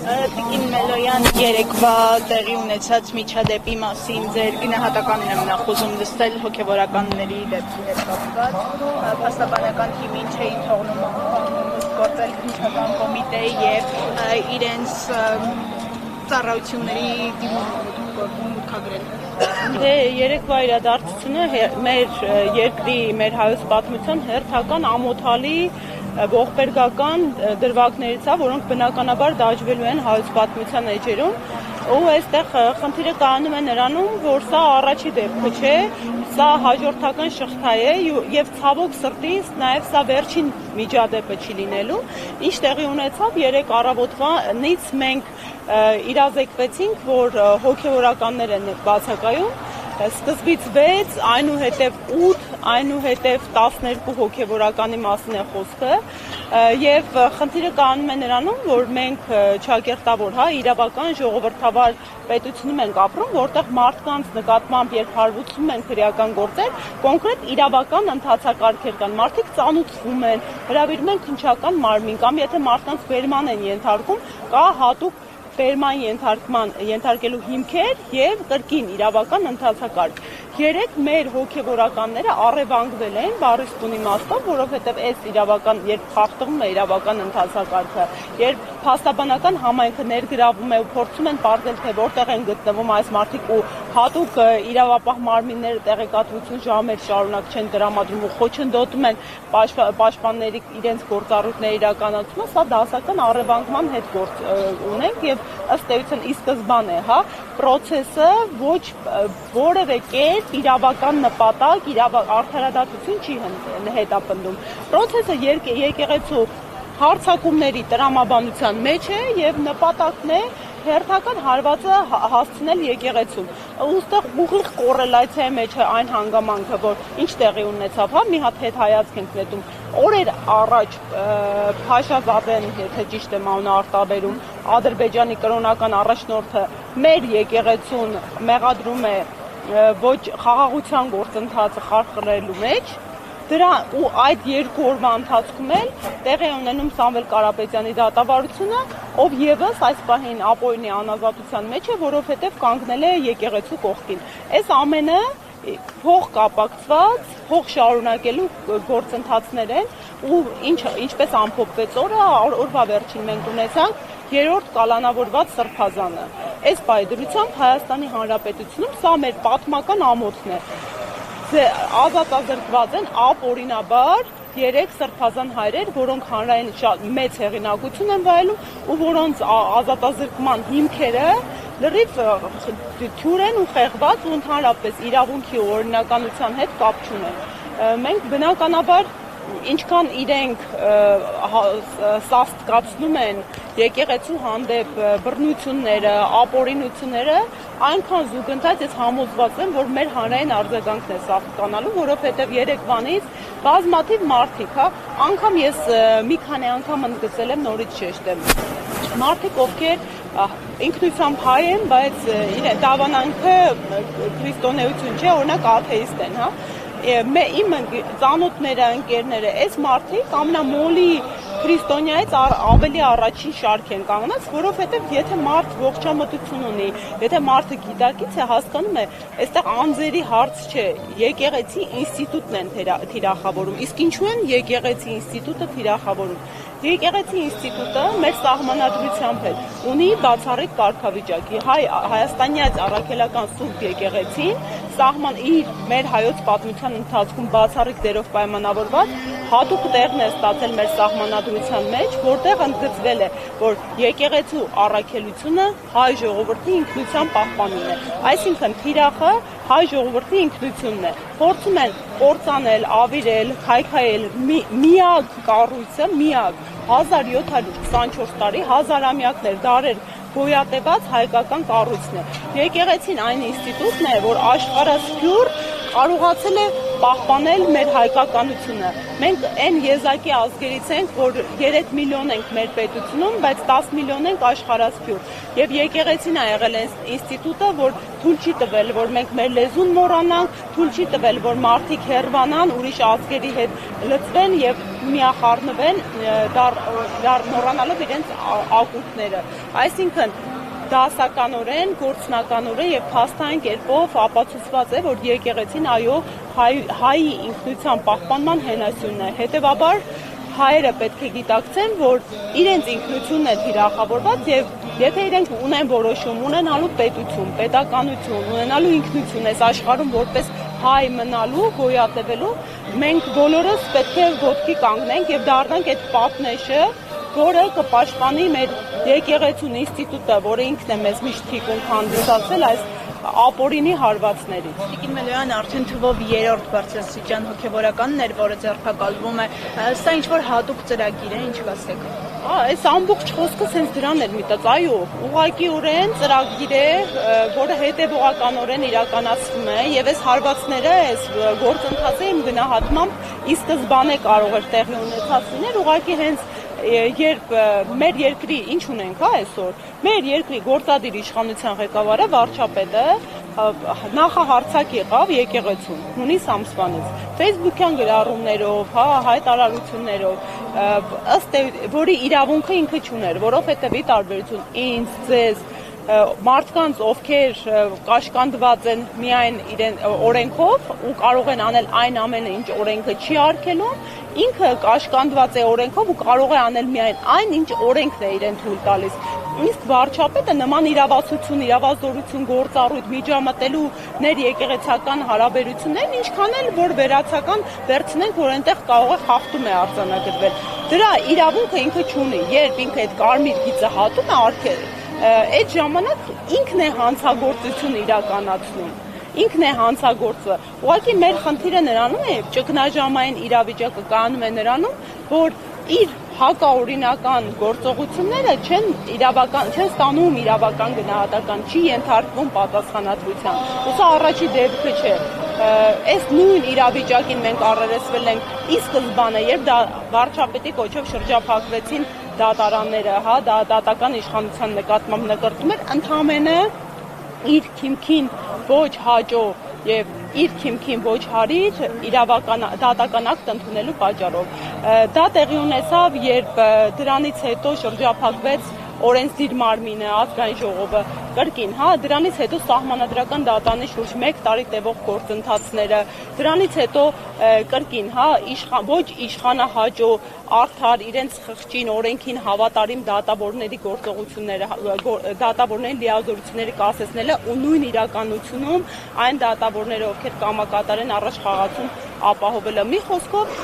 Տիկին Մելոյան երեկվա տեղի ունեցած միջադեպի մասին ձեր գնահատականն եմ նախ ուզում լսել հոգևորականների դեպքի հետ կապված, փաստաբանական թիմին չէին թողնում գործել քննչական կոմիտե եւ իրենց ծառայությունների մուտքագրել։ Երեկվա իրադարձությունը մեր երկրի, մեր հայոց պատմության հերթական ամոթալի ողբերգական դրվագներից է, որոնք բնականաբար դաջվելու են հայոց պատմության էջերում, ու այստեղ խնդիրը կայանում է նրանում, որ սա առաջի դեպքը չէ, սա հաջորդական շղթա է եւ ցավոք սրտի նաեւ սա վերջին միջադեպը չի լինելու, ինչ տեղի ունեցավ երեք առավոտվանից մենք իրազեկվեցինք, որ հոգեվորականներ են բացակայում, սկզբից 6, այնուհետև 8, այնուհետև 12 հոգևորականի մասին է խոսքը եւ խնդիրը կայանում է նրանում, որ մենք ճակերտավոր, իրավական ժողովրդավար պետությունում ենք ապրում, որտեղ մարդկանց նկատմամբ երբ հարվածում են քրեական գործեր, կոնկրետ իրավական ընթացակարգեր կան, մարդիկ ծանոթվում են, հրավիրում են քննչական մարմին կամ եթե մարդկանց բերման են ենթարկում, կա հատուկ բերման ենթարկելու հիմքեր եւ կրկին իրավական ընթացակարգ։ Երեք մեր հոգեվորականները առևանգվել են բառի ստուն իմաստով, որովհետեւ այս իրավական երբ խախտվում է իրավական ընթացակարգը, երբ փաստաբանական համայնքը ներգրավում է ու փորձում են պարզել, թե որտեղ են գտնվում այս մարդիկ ու հատուկ իրավապահ մարմինները տեղեկատվություն ժամեր շարունակ չեն տրամադրում ու խոչընդոտում են պաշտպանների իրենց գործառույթների իրականացումը, սա դասական առևանգման հետ գործ ունենք եւ ըստ էության ի սկզբան է, process-ը ոչ որևէ կերպ իրավական նպատակ, արդարադատություն չի հետապնդում։ Process-ը եկեղեցու հարցակումների տրամաբանության մեջ է եւ նպատակն է հերթական հարվածը հասցնել եկեղեցուն։ Ուստեղ ուղիղ կոռելացիայի մեջ է այն հանգամանքը, որ ինչ տեղի ունեցավ, մի հատ հետ հայացք ենք նետում։ Օրեր առաջ Փաշազադեն, եթե ճիշտ եմ անունը արտաբերում, Ադրբեջանի կրոնական առաջնորդը մեր եկեղեցուն մեղադրում է ոչ խաղաղության գործընթացը խարխլելու մեջ, դրա ու այդ երկու օրվա ընթացքում էլ տեղի ունենում Սամվել Կարապետյանի դատավարությունը, ով եւս այս պահին ապօրինի անազատության մեջ է, որովհետեւ կանգնել է եկեղեցու կողքին։ Այս ամենը փող կապակցված, փող շարունակելու գործընթացներ են ու ինչպես ամփոփվեց օրվա վերջին մենք ունեցանք երրորդ կալանավորված սրբազանը։ Այս պայդրությամբ Հայաստանի Հանրապետությունում սա մեր պատմական ամոթն է։ Ազատազրկված են ապօրինաբար 3 սրբազան հայրեր, որոնք հանրային մեծ հեղինակություն են վայելում ու որոնց ազատազրկման հիմքերը լրիվ թյուր են ու խեղված ու ընդհանրապես իրավունքի օրինականության հետ կապ չունեն։ Մենք բնականաբար ինչքան իրենք սաստկացնում են եկեղեցու հանդեպ բռնությունները, ապօրինությունները, այնքան զուգընթաց ես համոզված եմ, որ մեր հանրային արձագանքն է սաստկանալու, որովհետև երեկվանից բազմաթիվ մարդիկ, անգամ ես մի քանի անգամ ընդգծել եմ, նորից շեշտեմ, մարդիկ ովքեր ինքնությամբ հայ են, բայց իրեն դավանանքը քրիստոնեություն չէ, օրինակ աթեիստ են, իմ ծանոթները, ընկերները, այս մարդիկ ամենամոլի քրիստոնյայից ավելի առաջին շարք են կանգնած, որովհետև եթե մարդ ողջամտություն ունի, եթե մարդը գիտակից է, հասկանում է, այստեղ անձերի հարց չէ, եկեղեցի ինստիտուտն են թիրախավորում, իսկ ինչու են եկեղեցի ինստիտուտը թիրախավորում։ Եկեղեցի ինստիտուտը մեր սահմանադրությամբ ունի բացառիկ կարգավիճակի, հայաստանյաց առաքելական սուրբ եկեղեցին սահման իր մեր հայոց պատմության ընթացքում բացառիկ դերով պայմանավորված հատուկ տեղն է ստացել մեր սահմանադրության մեջ, որտեղ ընդգծվել է, որ եկեղեցու առաքելությունը հայ ժողովրդի ինքնության պահպանումն է։ Այսինքն թիրախը հայ ժողովրդի ինքնությունն է։ Փորձում են կործանել, ավիրել, քայքայել միակ կառույցը, միակ 1724 տարի, հազարամյակներ, դարեր գոյատևած հայկական կառույցն է։ Եկեղեցին այն ինստիտուտն է, որ աշխարհասփյուռ կարողացել է պահպանել մեր հայկականությունը։ Մենք այն եզակի ազգերից ենք, որ 3 միլիոն ենք մեր պետությունում, բայց 10 միլիոն ենք աշխարհասփյուր։ Եվ եկեղեցին ա եղել այն ինստիտուտը, որ թույլ չի տվել, որ մենք մեր լեզուն մոռանանք, թույլ չի տվել, որ մարդիկ հեռվանան, ուրիշ ազգերի հետ լծվեն եւ միախառնվեն, մոռանալով իրենց ակունքները։ Այսինքն դասականորեն, գործնականորեն եւ փաստային կերպով ապացուցված է, որ եկեղեցին այո հայի ինքնության պահպանման հենասյունն է։ Հետևաբար հայերը պետք է գիտակցեն, որ իրենց ինքնությունն է թիրախավորված եւ եթե իրենք ունեն որոշում ունենալու պետություն, պետականություն, ունենալու ինքնություն այս աշխարհում որպես հայ մնալու, գոյատևելու, մենք բոլորս պետք է ոտքի կանգնենք եւ դառնանք այդ պատնեշը, որը կպաշտպանի մեր եկեղեցուն ինստիտուտը, որը ինքն է մեզ միշտ թիկունք հանդիսացել այս ապօրինի հարվածներից։ Տիկին Մելոյան արդեն թվով 3-րդ բարձրաստիճան հոգևորականն էր, որը ձերբակալվում է։ Սա ինչ-որ հատուկ ծրագիր է, ինչ կասեք։ Այս ամբողջ խոսքը հենց դրան էր միտած, այո, ուղղակիորեն ծրագիր է, որը հետևողականորեն իրականացվում է, եւ այս հարվածները, այս գործընթացը իմ գնահատմամբ ի սկզբանե կարող էր տեղի ունեցած լինել, ուղղակի հենց երբ մեր երկրի ինչ ունենք այսօր, մեր երկրի գործադիր իշխանության ղեկավարը վարչապետը նախահարցակ եղավ եկեղեցուն հունիս ամսվանից Facebook-յան գրառումներով, հայտարարություններով, ըստ որի իրավունքը ինքը չուներ, որովհետև ի տարբերություն ինձ, ձեզ, մարդկանց, ովքեր կաշկանդված են միայն իրեն օրենքով ու կարող են անել այն ամենը, ինչ օրենքը չի արգելում, ինքը կաշկանդված է օրենքով ու կարող է անել միայն այն, ինչ օրենքն է իրեն թույլ տալիս։ Իսկ վարչապետը նման իրավասություն, իրավազորություն, գործառույթ միջամտելու ներեկեղեցական հարաբերություններն ինչքան էլ որ վերացական վերցնենք, որ այնտեղ կարող է խախտում է արձանագրվել։ Դրա իրավունքը ինքը չունի, երբ ինքը այդ կարմիր գիծը հատում է արգելել, այդ ժամանակ ինքն է հանցագործություն իրականացնում։ Ինքն է հանցագործը։ Ուղղակի մեր խնդիրը նրանում է, ճգնաժամային իրավիճակը կանում է նրանում, որ իր հակաօրինական գործողությունները չեն ստանում իրավական գնահատական, չի ենթարկվում պատասխանատվության։ Ու սա առաջի դեպքը չէ։ Այս նույն իրավիճակին մենք առերեսվել ենք ի սկզբանե, երբ վարչապետի կոչով շրջափակվեցին դատարանները, դատական իշխանության նկատմամբ նկրտում էր ընդամենը իր քիմքին ոչ հաջող եւ իր քիմքին ոչ հարիր դատական ակտ ընդունելու պատճառով։ Դա տեղի ունեցավ, երբ դրանից հետո շրջափակվեց օրենսդիր մարմինը, ազգային ժողովը կրկին, դրանից հետո սահմանադրական դատանի շուրջ 1 տարի տևող գործընթացները, դրանից հետո կրկին, ոչ իշխանահաճո արդար իրենց խղճին օրենքին հավատարիմ դատավորների գործողությունները, դատավորների լիազորությունները կասեցնելը ու նույն իրականությունում այն դատավորները, ովքեր կամակատար են առաջ խաղացում ապահովելը։ Մի խոսքով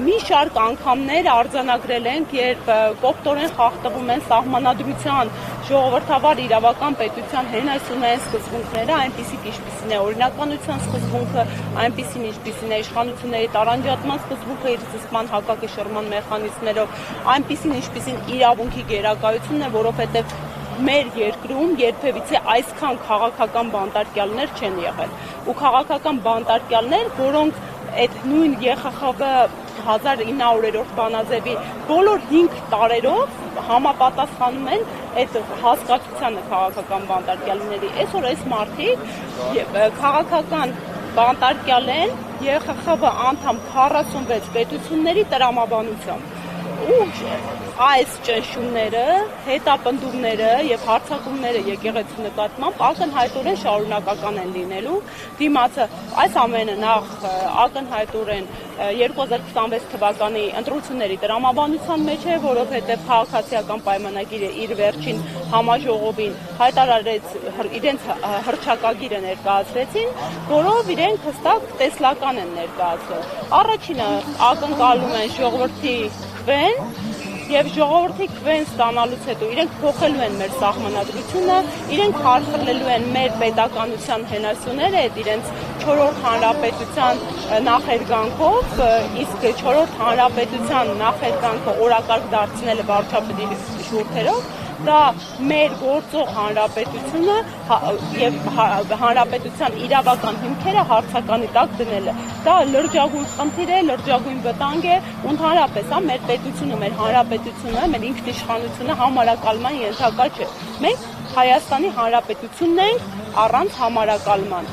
մի շարք անգամներ արձանագրել ենք, երբ կոպտորեն խախտվում են սահմանադրության, ժողովրդավար իրավական պետության հենասյունային սկզբունքները, այնպիսիք ինչպիսին է օրինականության սկզբունքը, այնպիսին ինչպիսին է իշխանությունների տարանջատման սկզբունքը իր զսպման հակակշռման մեխանիզմներով, այնպիսին ինչպիսին իրավունքի գերակայությունն է, որովհետև մեր երկրում երբևիցե այսքան քաղաքական բանտարկյալներ չեն եղել։ Ու քաղաքական բանտարկյալներ, որոնք այդ նույն ԵԽԽՎ 1900-րդ բանաձևի բոլոր 5 տարերով համապատասխանում են այդ հասկացությանը քաղաքական բանտարկյալների։ Այսօր այս մարդիկ քաղաքական բանտարկյալ են ԵԽԽՎ անդամ 46 պետությունների տրամաբանությամբ։ Ու այս ճնշումները, հետապնդումները եւ հարձակումները եկեղեցու նկատմամբ ակնհայտորեն շարունակական են լինելու։ Դիմացը այս ամենը նախ ակնհայտորեն 2026 թվականի ընտրությունների տրամաբանության մեջ է, որովհետեւ քաղաքացիական պայմանագիրը իր վերջին համաժողովին հայտարարեց, իրենց հռչակագիրը ներկայացրեցին, որով իրենք հստակ տեսլական են ներկայացրել։ Առաջինը ակնկալում են ժողովրդի քվեն եւ ժողովրդի քվեն ստանալուց հետո իրենք փոխելու են մեր սահմանադրությունը, իրենք խարխլելու են մեր պետականության հենասյուները, այդ իրենց 4-րդ հանրապետության նախերգանքով, իսկ 4-րդ հանրապետության նախերգանքը օրակարգ դարձնելը վարչապետի շուրթերով դա մեր գործող հանրապետությունը եւ հանրապետության իրավական հիմքերը հարցականի տակ դնելը։ Դա լրջագույն խնդիր է, լրջագույն վտանգ է, ընդհանրապես մեր պետությունը, մեր հանրապետությունը, մեր ինքնիշխանությունը համարակալման ենթակա չէ։ Մենք Հայաստանի Հանրապետությունն ենք առանց համարակալման։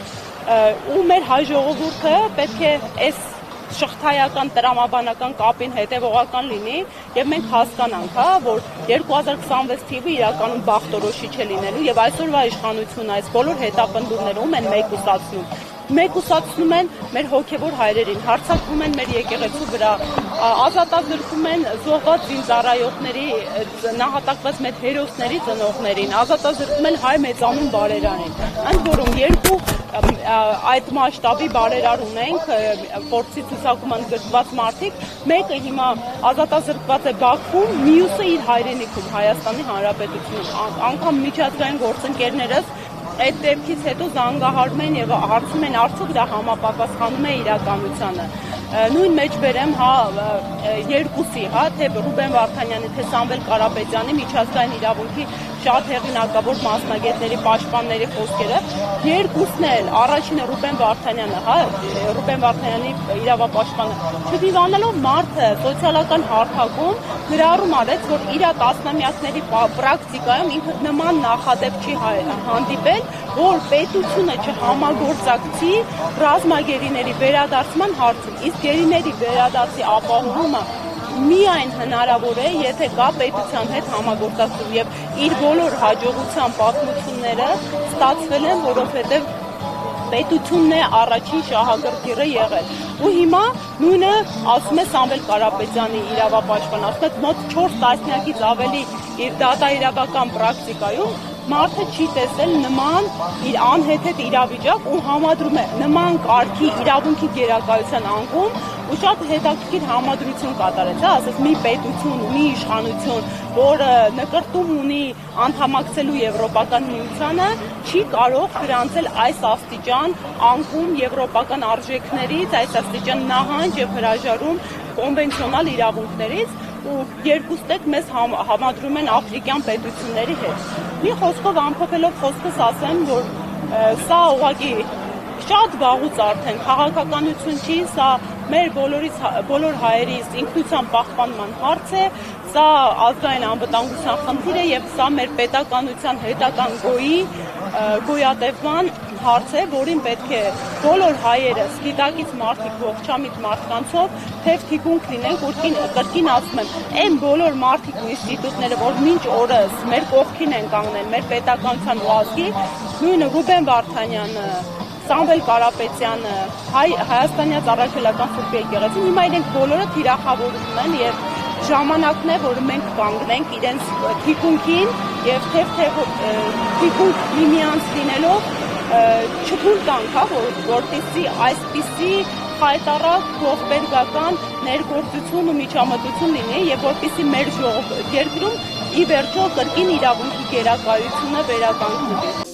Ու մեր հայ ժողովուրդը պետք է այս շղթայական տրամաբանական կապին հետևողական լինի եւ մենք հասկանանք, որ 2026 թիվը իրականում բախտորոշիչ է լինելու եւ այսօրվա իշխանությունը այս բոլոր հետապնդումներում են մեկուսացնում են մեր հոգեվոր հայրերին, հարձակվում են մեր եկեղեցու վրա, ազատազրկում են զոհված զինծառայողների, նահատակված մեր հերոսների ծնողներին, ազատազրկում են հայ մեծանուն բարերարին։ Ընդ որում երկու այդ մասշտաբի բարերար ունենք, փորձի ցուցակում ընդգրկված մարդիկ, մեկը հիմա ազատազրկված է Բաքվում, մյուսը իր հայրենիքում Հայաստանի Հանրապետությունում։ Անգամ միջազգային գործընկերներս այդ դեպքից հետո զանգահարում են եւ հարցում են արդյոք դա համապատասխանում է իրականությանը։ Նույն մեջբերեմ երկուսի, թե Ռուբեն Վարդանյանի, թե Սամվել Կարապետյանի միջազգային իրավունքի շատ հեղինակավոր մասնագետների պաշտպանների խոսքերը, երկուսն էլ, առաջինը Ռուբեն Վարդանյանի իրավապաշտպանը, չդիվանելով մարդը սոցիալական հարթակում գրառում արեց, որ իր տասնամյակների պրակտիկայում ինքը նման նախադեպ չի հանդիպել, որ պետությունը չհամագործակցի ռազմագերիների վերադարձման հարցում, իսկ գերիների վերադարձի ապահովումը միայն հնարավոր է, եթե կա պետության հետ համագործակցություն եւ իր բոլոր հաջողության պատմությունները ստացվել են, որովհետեւ պետությունն է առաջին շահագրգիռը եղել։ Ու հիմա նույնը ասում է Սամվել Կարապետյանի իրավապաշտպան, ասում է մոտ 4 տասնյակից ավելի իր դատաիրավական պրակտիկայում մարդը չի տեսել նման իր անհեթեթ իրավիճակ ու համադրում է նման կարգի իրավունքի գերակայության անկում ու շատ հետաքրքիր համադրություն կատարեց, ասես մի պետություն, մի իշխանություն, որը նկրտում ունի անդամակցելու Եվրոպական միությանը, չի կարող գրանցել այս աստիճան անկում եվրոպական արժեքներից, այս աստիճան նահանջ եւ հրաժարում կոնվենցիոնալ իրավունքներից ու երկուստ էլ մեզ համադրում են աֆրիկյան պետությունների հետ։ Մի խոսքով ամփոփելով խոսքս ասեմ, որ սա ուղղակի շատ վաղուց արդեն քաղաքականություն չի, սա մեր բոլոր հայերիս ինքնության պահպանման հարց է, սա ազգային անվտանգության խնդիր է եւ սա մեր պետականության հետագան գոյատևման հարց է, որին պետք է բոլոր հայերը, սպիտակից մարդիկ, ողջամիտ մարդկանցով թեև թիկունք լինենք, որ կրկին ասում եմ, այն բոլոր մարդիկ ու ինստիտուտները, որ մինչ օրս մեր կողքին են կանգնել, մեր պետականության ու ազգի, նույնը Ռուբեն Վարդանյանը, Սամվել Կարապետյանը, Հայաստանյաց առաքելական Սուրբ եկեղեցին, հիմա իրենք բոլորը թիրախավորում են եւ ժամանակն է, որ մենք կանգնենք իրենց թիկունքին եւ թեև թիկունք միմյանց լինելով չփուլ տանք, որտիսի այսպիսի հայտարարք ողբերգական ներգործություն ու միջամտություն լինի եւ որպիսի մեր երկրում ի վերջո կրկին իրավունքի գերակայությունը վերականգնվի։